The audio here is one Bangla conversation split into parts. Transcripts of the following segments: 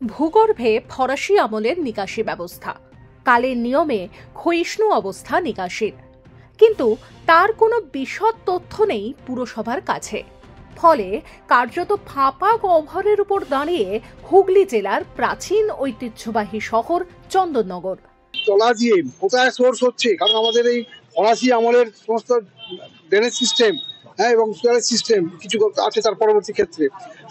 ভূগর্ভে ফরাসি আমলের নিকাশি ব্যবস্থা, কালের নিয়মে ক্ষয়িষ্ণু অবস্থা নিকাশির, কিন্তু তার কোনো বিশদ তথ্য নেই পুরসভার কাছে। ফলে কার্যত ফাঁপা গহ্বরের উপর দাঁড়িয়ে হুগলি জেলার প্রাচীন ঐতিহ্যবাহী শহর চন্দননগর। তলা দিয়ে কোথায় সোর্স হচ্ছে, কারণ আমাদের এই ফরাসি আমলের সমস্ত ড্রেনেজ সিস্টেম এবং সুয়ারেজ সিস্টেম কিছু আছে তার পরবর্তী ক্ষেত্রে,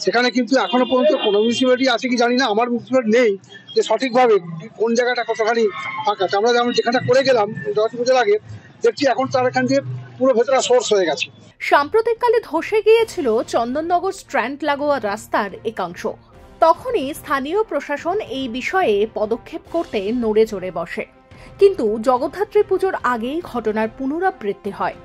সেখানে কিন্তু এখনো পর্যন্ত কোনো মিউনিসিপ্যালিটি আছে কি জানি না, আমার মিউনিসিপ্যালিটি নেই যে সঠিকভাবে কোন জায়গাটা কতখানি ফাঁকা। আমরা যেমন যেখানটা করে গেলাম জগৎ পুজোর আগে, দেখছি এখন তার এখান দিয়ে পুরো ভেতরে সোর্স হয়ে গেছে। সাম্প্রতিককালে ধসে গিয়েছিল চন্দননগর স্ট্র্যান্ড লাগোয়া রাস্তার একাংশ। তখনই স্থানীয় প্রশাসন এই বিষয়ে পদক্ষেপ করতে নড়ে চড়ে বসে, কিন্তু জগদ্ধাত্রী পুজোর আগেই ঘটনার পুনরাবৃত্তি হয়।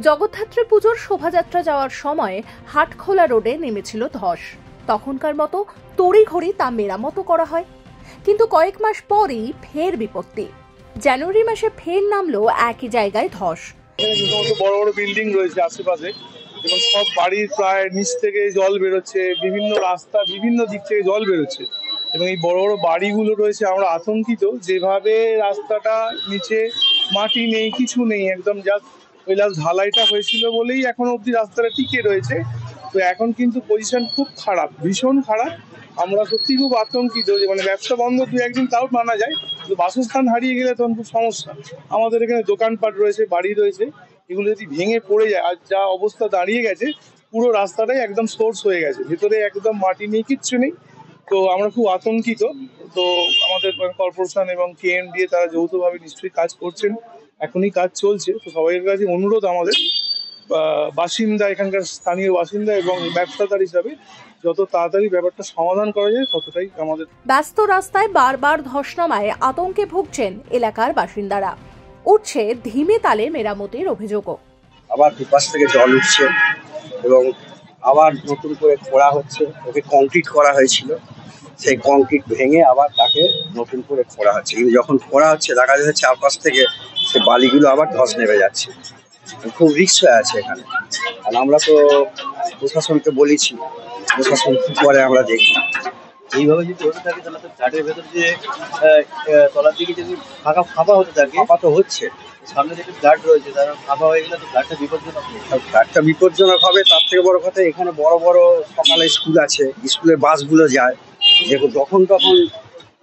জগদ্ধাত্রী পুজোর শোভাযাত্রা যাওয়ার সময় হাটখোলা রোডে নেমেছিল ধস। তখনকার মতো তড়িঘড়ি তা মেরামতো করা হয়, কিন্তু কয়েক মাস পরই ফের বিপত্তি। জানুয়ারি মাসে ফের নামলো একই জায়গায় ধস। বড় বড় বিল্ডিং রয়েছে আশেপাশে এবং সব বাড়ির প্রায় নিচ থেকে জল বেরোচ্ছে, বিভিন্ন রাস্তা বিভিন্ন দিক থেকে জল বেরোচ্ছে এবং এই বড় বড় বাড়িগুলো রয়েছে। আমরা আতঙ্কিত, যেভাবে রাস্তাটা নিচে মাটি নেই, কিছু নেই, একদম জাস্ট ওই লাস্ট ঢালাইটা হয়েছিল বলেই এখন অব্দি রাস্তাটা টিকে রয়েছে। তো এখন কিন্তু পজিশন খুব খারাপ, ভীষণ খারাপ। আমরা সত্যি খুব আতঙ্কিত যে ব্যবসা বন্ধ 2-1 দিন তাও মানা যায়, কিন্তু বাসস্থান হারিয়ে গেলে তখন খুব সমস্যা। আমাদের এখানে দোকানপাট রয়েছে, বাড়ি রয়েছে, এগুলো যদি ভেঙে পড়ে যায়, আর যা অবস্থা দাঁড়িয়ে গেছে পুরো রাস্তাটাই একদম সোর্স হয়ে গেছে, ভেতরে একদম মাটি নেই, কিচ্ছু নেই। তো আমরা খুব আতঙ্কিত। তো আমাদের কর্পোরেশন এবং কেএমডিএ তারা যৌথভাবে নিশ্চয়ই কাজ করছেন, এখনই কাজ চলছে। তো সবাইয়ের কাছে অনুরোধ আমাদের বাসিন্দা, এখানকার স্থানীয় বাসিন্দা এবং ব্যবসাদার হিসাবে যত তাড়াতাড়ি ব্যাপারটা সমাধান করা যায় ততটাই আমাদের। ব্যস্ত রাস্তায় বারবার ধস নামায় আতঙ্কে ভুগছেন এলাকার বাসিন্দারা। উঠছে ধীমে তালে মেরামতির অভিযোগও। আবার দুপাশ থেকে জল উঠছে এবং আবার নতুন করে খোঁড়া হচ্ছে। ওকে কংক্রিট করা হয়েছিল, সেই কংক্রিট ভেঙে আবার তাকে নতুন করে খোঁড়া হচ্ছে, কিন্তু যখন খোঁড়া হচ্ছে দেখা যাচ্ছে চারপাশ থেকে সে বালিগুলো আবার ধস নেমে যাচ্ছে। খুব রিস্ক হয়ে আছে এখানে। আর আমরা তো প্রশাসনকে বলেছি, প্রশাসন কি করে আমরা দেখি। এইভাবে যদি হতে থাকে তাহলে তো ফ্ল্যাটের ভেতর যে তলার দিকে যদি ফাঁপা হতে থাকে, ফাঁপা তো হচ্ছে। সামনে যে ফ্ল্যাট রয়েছে তারা ফাঁপা হয়ে গেলে তো ফ্ল্যাটটা বিপজ্জনক। ফ্ল্যাটটা বিপজ্জনক হবে, তার থেকে বড় কথা এখানে বড় বড় সকালে স্কুল আছে, স্কুলের বাসগুলো যায়, যখন তখন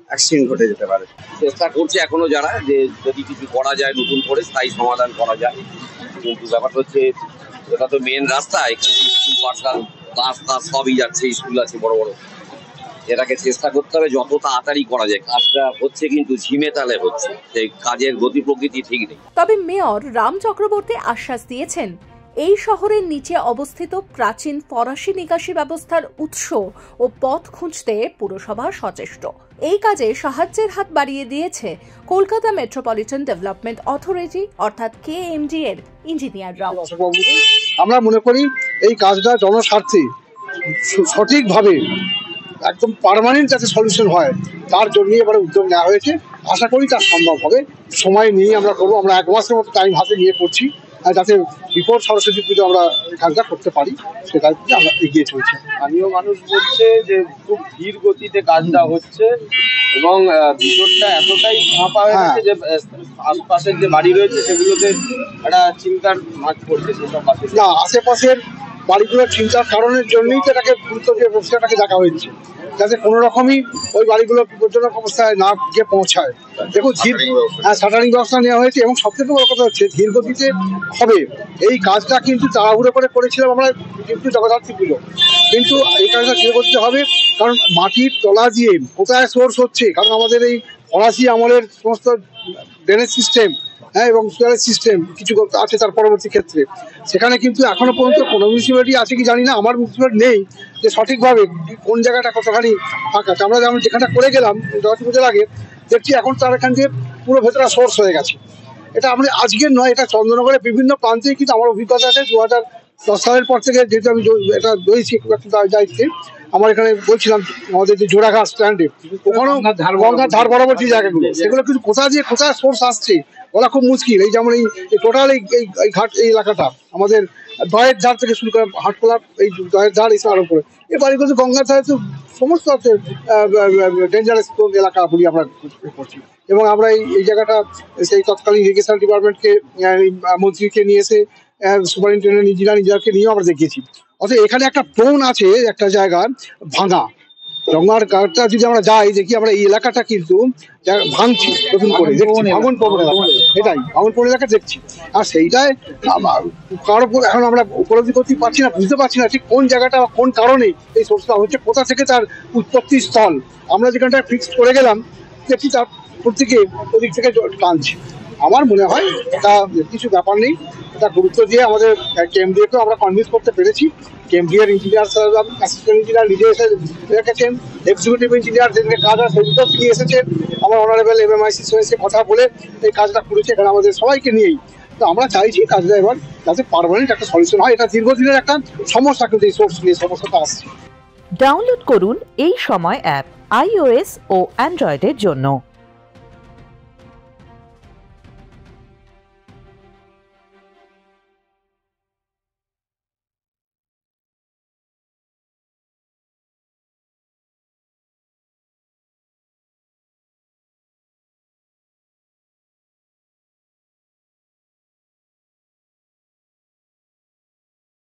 অ্যাক্সিডেন্ট ঘটে যেতে পারে। চেষ্টা করছে এখনো যারা, যে যদি কিছু করা যায় নতুন করে স্থায়ী সমাধান করা যায়। কিন্তু ব্যাপারটা হচ্ছে এটা তো মেন রাস্তা, এখানে স্কুল পাঠশালা বাস টাস সবই যাচ্ছে, স্কুল আছে বড় বড়। এটাকে চেষ্টা করতে হবে যত তাড়াতাড়ি করা যায়। কাজটা হচ্ছে কিন্তু ঝিমে তালে হচ্ছে, সেই কাজের গতি প্রকৃতি ঠিক নেই। তবে মেয়র রাম চক্রবর্তী আশ্বাস দিয়েছেন, এই শহরের নিচে অবস্থিত প্রাচীন ফরাসি নিকাশি ব্যবস্থার উৎস ও পথ খুঁজতে পুরসভা সচেষ্ট। এই কাজে সাহায্যের হাত বাড়িয়ে দিয়েছে কলকাতা মেট্রোপলিটন ডেভেলপমেন্ট অথরিটি অর্থাৎ কেএমডি এর ইঞ্জিনিয়াররাও। আমরা মনে করি এই কাজটা জনস্বার্থে সঠিকভাবে একদম পার্মানেন্ট যাতে সলিউশন হয় তার জন্য এবারে উদ্যোগ নেওয়া হয়েছে। আশা করি তা সম্ভব হবে, সময় নিয়ে আমরা করবো। আমরা 1 মাসের মতো টাইম হাতে নিয়ে করছি, যাতে বিফোর সরস্বতী পুজো আমরা কাজটা করতে পারি, সেটা আমরা এগিয়ে চলছি। স্থানীয় মানুষ বলছে যে খুব ধীর গতিতে কাজটা হচ্ছে এবং ভিতরটা এতটাই ফাঁপা হয়ে গেছে যে আশপাশের যে বাড়ি রয়েছে সেগুলোতে একটা চিন্তার ভাগ পড়ছে। সেসব না, আশেপাশের বাড়িগুলোর চিন্তার কারণের জন্যই তো এটাকে গুরুত্ব দিয়ে ব্যবসাটাকে দেখা হয়েছে, যাতে কোনো রকমই ওই বাড়িগুলো বিপজ্জনক অবস্থায় না গিয়ে পৌঁছায়। দেখুন, শাটারিং ব্যবস্থা নেওয়া হয়েছে এবং সব থেকে বড় কথা হচ্ছে ধীর গতিতে হবে। এই কাজটা কিন্তু তাড়াহুড়ো করে করেছিলাম আমরা, কিন্তু জগদ্ধাত্রী পুজো, কিন্তু এই কাজটা ধীর গতিতে হবে। কারণ মাটির তলা দিয়ে কোথায় সোর্স হচ্ছে, কারণ আমাদের এই ফরাসি আমলের সমস্ত ড্রেনেজ সিস্টেম এবং সুয়ারেজ সিস্টেম কিছু আছে তার পরবর্তী ক্ষেত্রে, সেখানে কিন্তু এখনো পর্যন্ত কোনো মিউনিসিপ্যালিটি আছে কি জানি না, আমার মিউনিসিপ্যালিটি নেই যে সঠিকভাবে কোন জায়গাটা কতখানি ফাঁকা। আমরা যেমন যেখানটা করে গেলাম জগৎ পুজোর আগে, দেখছি এখন তার এখান দিয়ে পুরো ভেতরে সোর্স হয়ে গেছে। এটা আমরা আজকের নয়, এটা চন্দননগরের বিভিন্ন প্রান্তে কিন্তু আমার অভিজ্ঞতা আছে। 2010 সালের পর থেকে যেহেতু আমি এটা রয়েছি দায়িত্বে, আমার এখানে বলছিলাম আমাদের যে জোড়াঘাট স্ট্যান্ডে ওখানেও গঙ্গার ধার বরাবর যে জায়গাগুলো সেগুলো কিন্তু কোথায় সোর্স আসছে বলা খুব মুশকিল। এই যেমন এই টোটাল এই ঘাট এই এলাকাটা আমাদের দয়ের ধার থেকে শুরু করে হাটখোলা এই দয়ের ধার এসে আরম্ভ করে এই বাড়িগুলো গঙ্গার ধারে তো সমস্ত ডেঞ্জারাস এলাকা বলি আমরা করছি। এবং আমরা এই জায়গাটা সেই তৎকালীন ইরিগেশন ডিপার্টমেন্টকে মন্ত্রীকে নিয়ে এসে সুপারিনটেন্ডেন্ট ইঞ্জিনিয়ারকে নিয়েও আমরা দেখিয়েছি। অর্থাৎ এখানে একটা টোন আছে একটা জায়গা ভাঙা গঙ্গার ঘাটটা যদি আমরা যাই দেখি আমরা এই এলাকাটা কিন্তু ভাঙছি নতুন করে দেখছি ভাঙনপ্রবণ এলাকা, এটাই ভাঙনপ্রবণ এলাকা দেখছি। আর সেইটাই কারোর এখন আমরা উপলব্ধি করতে পারছি না, বুঝতে পারছি না ঠিক কোন জায়গাটা কোন কারণে এই সোর্সটা হচ্ছে, কোথা থেকে তার উৎপত্তি স্থল। আমরা যেখানটা ফিক্সড করে গেলাম দেখছি তার প্রত্যেকে ওদিক থেকে টানছে। আমার মনে হয় এটা কিছু ব্যাপার নেই, এটা গুরুত্ব দিয়ে আমাদের কেএমডিএকেও আমরা কনভিন্স করতে পেরেছি। কেএমডিএর ইঞ্জিনিয়ার স্যার অ্যাসিস্ট্যান্ট ইঞ্জিনিয়ার নিজে এসে রেখেছেন, এক্সিকিউটিভ ইঞ্জিনিয়ার যেদিকে কাজ হয় সেদিকেও তিনি এসেছেন, আমার অনারেবল এমএমআইসির সঙ্গে কথা বলে এই কাজটা করেছে এখানে আমাদের সবাইকে নিয়েই। তো আমরা চাইছি কাজটা এবার যাতে পার্মানেন্ট একটা সলিউশন হয়। এটা দীর্ঘদিনের একটা সমস্যা কিন্তু এই সোর্স নিয়ে সমস্যাটা আসছে। ডাউনলোড করুন এই সময় অ্যাপ iOS ও অ্যান্ড্রয়েডের জন্য।